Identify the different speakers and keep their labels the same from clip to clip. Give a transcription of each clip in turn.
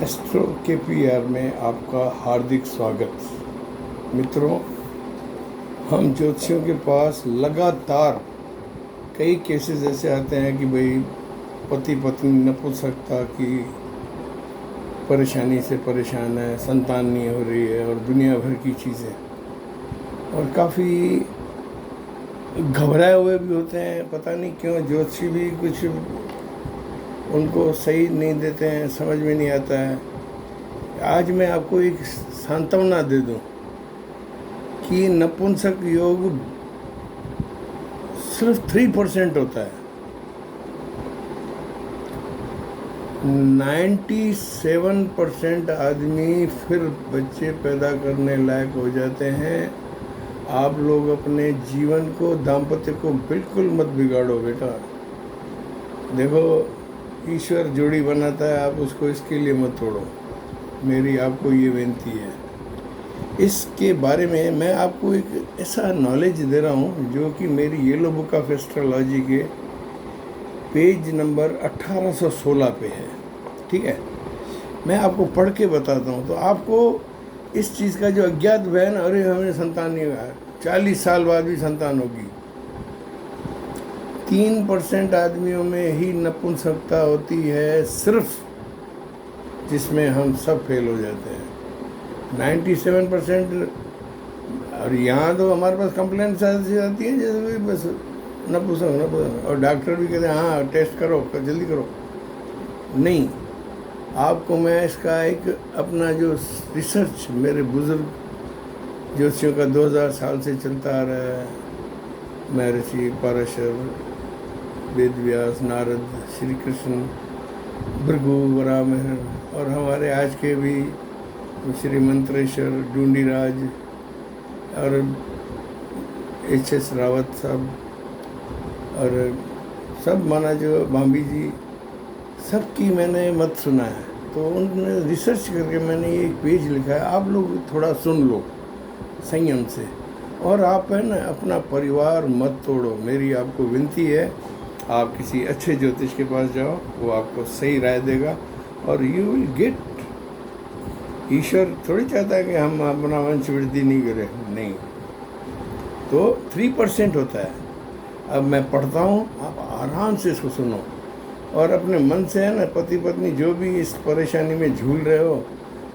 Speaker 1: Astro KPR में आपका हार्दिक स्वागत। मित्रों, हम ज्योतिषियों के पास लगातार कई केसेस ऐसे आते हैं कि भाई पति पत्नी नपुंसकता की परेशानी से परेशान है, संतान नहीं हो रही है और दुनिया भर की चीज़ें, और काफ़ी घबराए हुए भी होते हैं। पता नहीं क्यों ज्योतिषी भी कुछ उनको सही नहीं देते हैं, समझ में नहीं आता है। आज मैं आपको एक सांत्वना दे दूं कि नपुंसक योग सिर्फ 3% होता है। 97% आदमी फिर बच्चे पैदा करने लायक हो जाते हैं। आप लोग अपने जीवन को, दाम्पत्य को बिल्कुल मत बिगाड़ो बेटा। देखो, ईश्वर जोड़ी बनाता है, आप उसको इसके लिए मत तोड़ो। मेरी आपको ये विनती है। इसके बारे में मैं आपको एक ऐसा नॉलेज दे रहा हूँ जो कि मेरी येलो बुक ऑफ एस्ट्रोलॉजी के पेज नंबर 1816 पे है। ठीक है, मैं आपको पढ़ के बताता हूँ तो आपको इस चीज़ का जो अज्ञात बहन, अरे हमें संतान नहीं हुआ, 40 साल बाद भी संतान होगी। 3% आदमियों में ही नपुंसकता होती है सिर्फ, जिसमें हम सब फेल हो जाते हैं। 97%, और यहाँ तो हमारे पास कंप्लेंट्स ऐसी आती हैं जैसे भाई बस नपुंसक, और डॉक्टर भी कहते हैं हाँ टेस्ट करो, जल्दी करो। नहीं, आपको मैं इसका एक अपना जो रिसर्च मेरे बुजुर्ग ज्योतिषियों का 2000 साल से चलता आ रहा है, महर्षि पराशर, वेद व्यास, नारद, श्री कृष्ण, भृगु, वराहमिहिर, और हमारे आज के भी श्री मंत्रेश्वर, ढूंढीराज और HS रावत साहब, और सब माना जो भाभी जी, सबकी मैंने मत सुना है। तो उन्होंने रिसर्च करके मैंने ये एक पेज लिखा है, आप लोग थोड़ा सुन लो संयम से, और आप है ना अपना परिवार मत तोड़ो। मेरी आपको विनती है, आप किसी अच्छे ज्योतिष के पास जाओ, वो आपको सही राय देगा और यू विल गेट। ईश्वर थोड़ी चाहता है कि हम अपना वंश वृद्धि नहीं करें, नहीं। तो 3% होता है। अब मैं पढ़ता हूँ, आप आराम से इसको सुनो और अपने मन से है ना, पति पत्नी जो भी इस परेशानी में झूल रहे हो,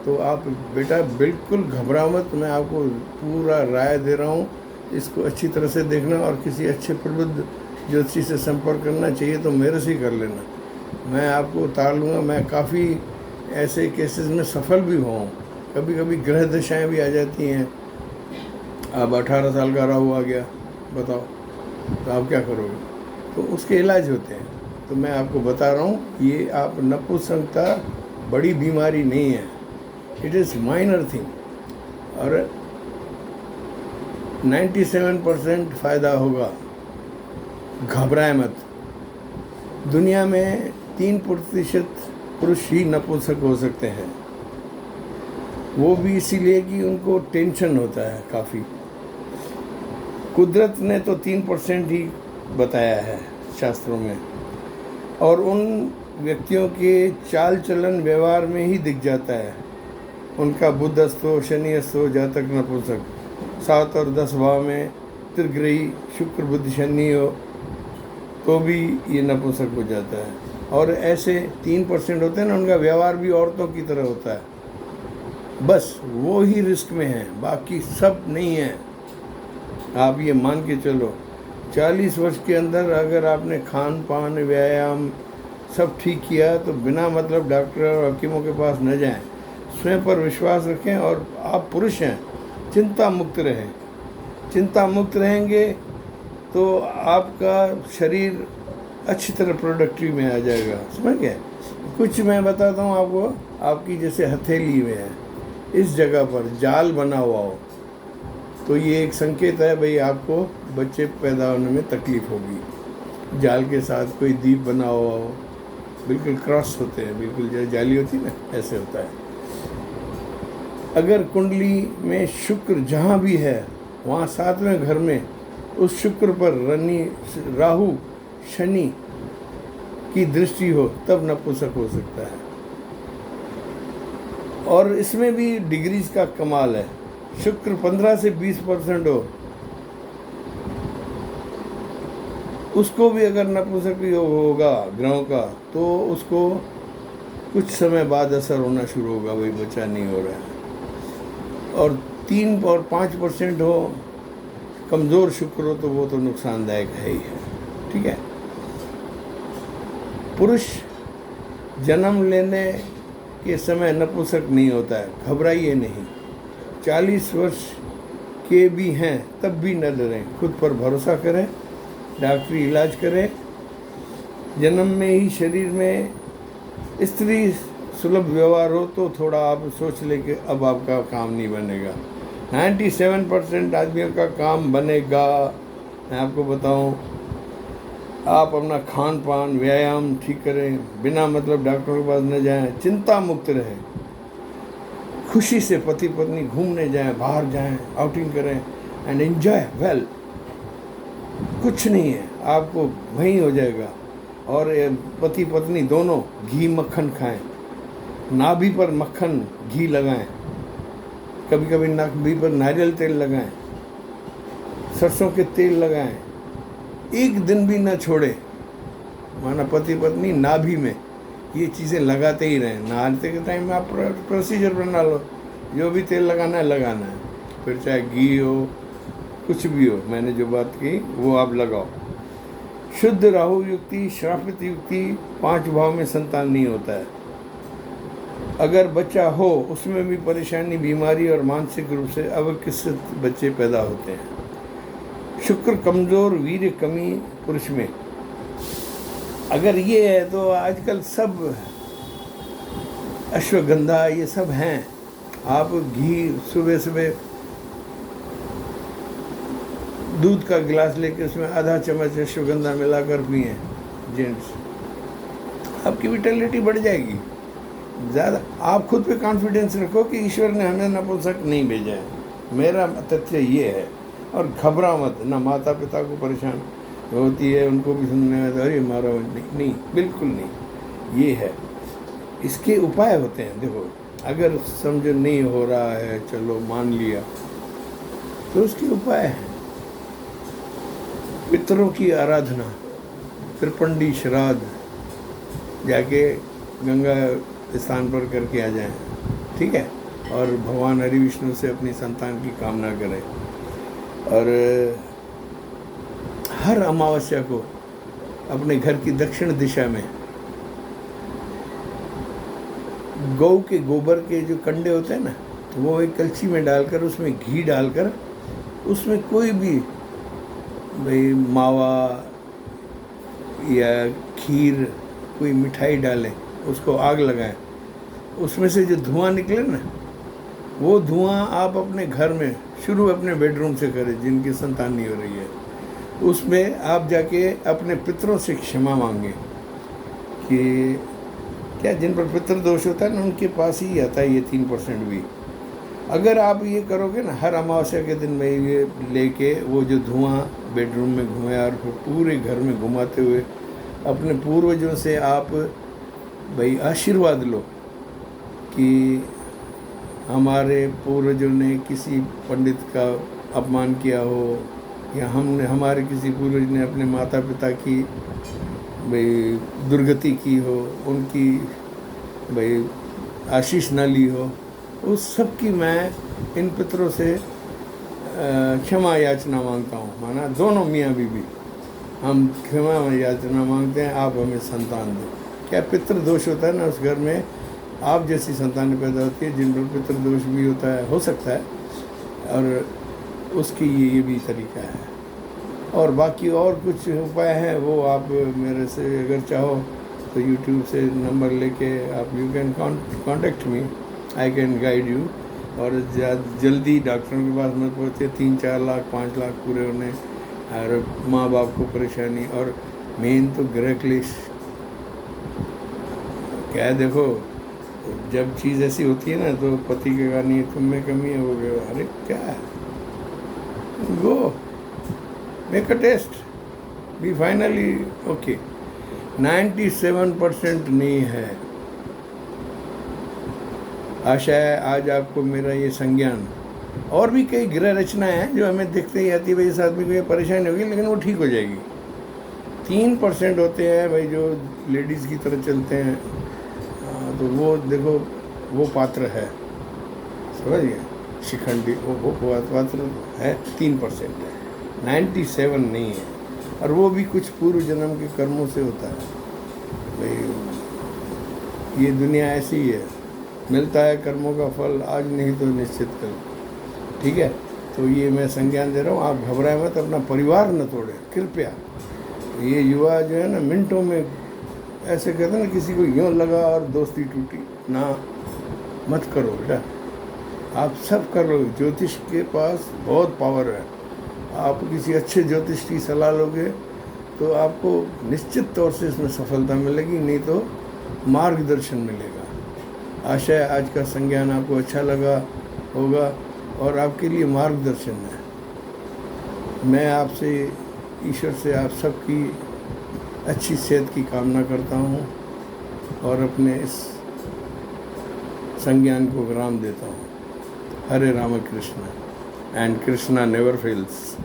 Speaker 1: तो आप बेटा बिल्कुल घबरा मत। मैं आपको पूरा राय दे रहा हूँ, इसको अच्छी तरह से देखना और किसी अच्छे प्रबुद्ध ज्योतिषी से संपर्क करना चाहिए तो मेरे से ही कर लेना, मैं आपको उतार लूँगा। मैं काफ़ी ऐसे केसेस में सफल भी हुआ हूँ। कभी कभी ग्रह दशाएँ भी आ जाती हैं। अब 18 साल का राहु आ गया, बताओ, तो आप क्या करोगे? तो उसके इलाज होते हैं। तो मैं आपको बता रहा हूँ, ये आप नपुंसकता बड़ी बीमारी नहीं है, इट इज़ माइनर थिंग, और 97% फ़ायदा होगा। घबराए मत। दुनिया में 3% पुरुष ही नपुंसक हो सकते हैं, वो भी इसीलिए कि उनको टेंशन होता है काफ़ी। कुदरत ने तो 3% ही बताया है शास्त्रों में, और उन व्यक्तियों के चाल चलन व्यवहार में ही दिख जाता है। उनका बुध अस्त हो, शनि अस्त हो, जातक नपुंसक। 7 और 10 भाव में त्रिग्रही शुक्र बुध शनि हो तो भी ये नपुंसक हो जाता है। और ऐसे 3% होते हैं ना, उनका व्यवहार भी औरतों की तरह होता है। बस वो ही रिस्क में है, बाकी सब नहीं है। आप ये मान के चलो, 40 वर्ष के अंदर अगर आपने खान पान, व्यायाम सब ठीक किया तो बिना मतलब डॉक्टर और हकीमों के पास न जाएं। स्वयं पर विश्वास रखें, और आप पुरुष हैं, चिंता मुक्त रहें। चिंता मुक्त रहेंगे तो आपका शरीर अच्छी तरह प्रोडक्टिव में आ जाएगा। समझ गए? कुछ मैं बताता हूँ आपको, आपकी जैसे हथेली में है, इस जगह पर जाल बना हुआ हो तो ये एक संकेत है भाई आपको बच्चे पैदा होने में तकलीफ होगी। जाल के साथ कोई दीप बना हुआ हो, बिल्कुल क्रॉस होते हैं, बिल्कुल जैसे जाली होती है ना, ऐसे होता है। अगर कुंडली में शुक्र जहाँ भी है, वहाँ 7वें घर में उस शुक्र पर राहु शनि की दृष्टि हो, तब नपुंसक हो सकता है। और इसमें भी डिग्रीज का कमाल है। शुक्र 15 से 20% हो, उसको भी अगर नपुंसक योग होगा ग्रहों का, तो उसको कुछ समय बाद असर होना शुरू होगा, वही बच्चा नहीं हो रहा है। और 3 और 5% हो कमज़ोर शुक्र हो, तो वो तो नुकसानदायक है ही है। ठीक है। पुरुष जन्म लेने के समय नपुंसक नहीं होता है, घबराइए नहीं। 40 वर्ष के भी हैं तब भी न डरें, खुद पर भरोसा करें, डॉक्टरी इलाज करें। जन्म में ही शरीर में स्त्री सुलभ व्यवहार हो तो थोड़ा आप सोच ले कि अब आपका काम नहीं बनेगा। 97% आदमियों का काम बनेगा। मैं आपको बताऊं, आप अपना खान पान व्यायाम ठीक करें, बिना मतलब डॉक्टर के पास न जाएं, चिंता मुक्त रहें, खुशी से पति पत्नी घूमने जाएं, बाहर जाएं, आउटिंग करें एंड एंजॉय वेल। कुछ नहीं है, आपको वहीं हो जाएगा। और पति पत्नी दोनों घी मक्खन खाएं, नाभि पर मक्खन घी लगाएं, कभी कभी नाभि पर नारियल तेल लगाएं, सरसों के तेल लगाएं, एक दिन भी ना छोड़े। माना पति पत्नी नाभि में ये चीज़ें लगाते ही रहें। नहाते के टाइम में आप प्रोसीजर बना लो, जो भी तेल लगाना है, फिर चाहे घी हो कुछ भी हो, मैंने जो बात की वो आप लगाओ। शुद्ध राहु युक्ति, श्रापित युक्ति, 5 भाव में संतान नहीं होता है। अगर बच्चा हो उसमें भी परेशानी, बीमारी और मानसिक रूप से अविकसित बच्चे पैदा होते हैं। शुक्र कमज़ोर, वीर्य कमी पुरुष में अगर ये है तो आजकल सब अश्वगंधा ये सब हैं। आप घी सुबह सुबह दूध का गिलास लेके उसमें आधा चम्मच अश्वगंधा मिलाकर पिए जेंट्स, आपकी विटलिटी बढ़ जाएगी। ज़्यादा आप खुद पे कॉन्फिडेंस रखो कि ईश्वर ने हमें नपुंसक नहीं भेजा है, मेरा तथ्य ये है। और घबरा मत, ना माता पिता को परेशान होती है, उनको भी सुनने में अरे मारा नहीं, बिल्कुल नहीं। ये है, इसके उपाय होते हैं। देखो, अगर समझो नहीं हो रहा है, चलो मान लिया, तो उसके उपाय हैं। पितरों की आराधना, त्रिपंडी श्राद्ध जाके गंगा स्थान पर करके आ जाएं, ठीक है। और भगवान हरि विष्णु से अपनी संतान की कामना करें। और हर अमावस्या को अपने घर की दक्षिण दिशा में गौ के गोबर के जो कंडे होते हैं ना, वो एक कलछी में डालकर उसमें घी डालकर उसमें कोई भी भाई मावा या खीर, कोई मिठाई डालें, उसको आग लगाएं, उसमें से जो धुआं निकले ना, वो धुआं आप अपने घर में शुरू अपने बेडरूम से करें। जिनकी संतान नहीं हो रही है, उसमें आप जाके अपने पितरों से क्षमा मांगें कि क्या जिन पर पितृ दोष होता है ना, उनके पास ही आता है ये 3% भी। अगर आप ये करोगे ना, हर अमावस्या के दिन में ये लेके वो जो धुआं बेडरूम में घुमाया और फिर पूरे घर में घुमाते हुए अपने पूर्वजों से आप भाई आशीर्वाद लो कि हमारे पूर्वजों ने किसी पंडित का अपमान किया हो, या हमारे किसी पूर्वज ने अपने माता पिता की भाई दुर्गति की हो, उनकी भाई आशीष न ली हो, उस सब की मैं इन पितरों से क्षमा याचना मांगता हूँ। माना दोनों मियाँ बीवी हम क्षमा याचना मांगते हैं, आप हमें संतान दो। क्या पितृ दोष होता है ना, उस घर में आप जैसी संतान पैदा होती है, जिन पर पितृ दोष भी होता है, हो सकता है, और उसकी ये भी तरीका है। और बाकी और कुछ उपाय हैं, वो आप मेरे से अगर चाहो तो यूट्यूब से नंबर लेके आप you can contact me, I can guide you. और जल्दी डॉक्टरों के पास मत पहुँचे, 3-4 लाख 5 लाख पूरे होने, और माँ बाप को परेशानी, और मेन तो गृह क्लेश। क्या है, देखो जब चीज़ ऐसी होती है ना, तो पति के कहा नहीं तुम में कमी है, हो गया, अरे क्या है, go make a test, be finally okay. 97% नहीं है, आशा है आज आपको मेरा ये संज्ञान, और भी कई गृह रचनाएं हैं जो हमें दिखते ही आती है भाई इस आदमी को ये परेशानी होगी, लेकिन वो ठीक हो जाएगी। 3% होते हैं भाई जो लेडीज़ की तरह चलते हैं, तो वो देखो वो पात्र है, समझ गए, शिखंडी वो पात्र है, 3% है, 97 नहीं है। और वो भी कुछ पूर्व जन्म के कर्मों से होता है भाई। ये दुनिया ऐसी ही है, मिलता है कर्मों का फल आज नहीं तो निश्चित कल, ठीक है। तो ये मैं संज्ञान दे रहा हूँ, आप घबराए मत, अपना परिवार न तोड़ें कृपया। ये युवा जो है ना मिनटों में ऐसे कहते हैं ना, किसी को यूँ लगा और दोस्ती टूटी ना, मत करो बेटा, आप सब कर लो। ज्योतिष के पास बहुत पावर है, आप किसी अच्छे ज्योतिष की सलाह लोगे तो आपको निश्चित तौर से इसमें सफलता मिलेगी, नहीं तो मार्गदर्शन मिलेगा। आशा है आज का संज्ञान आपको अच्छा लगा होगा और आपके लिए मार्गदर्शन है। मैं आपसे, ईश्वर से आप सबकी अच्छी सेहत की कामना करता हूँ और अपने इस संज्ञान को विराम देता हूँ। Hare Ram Krishna, and Krishna never fails.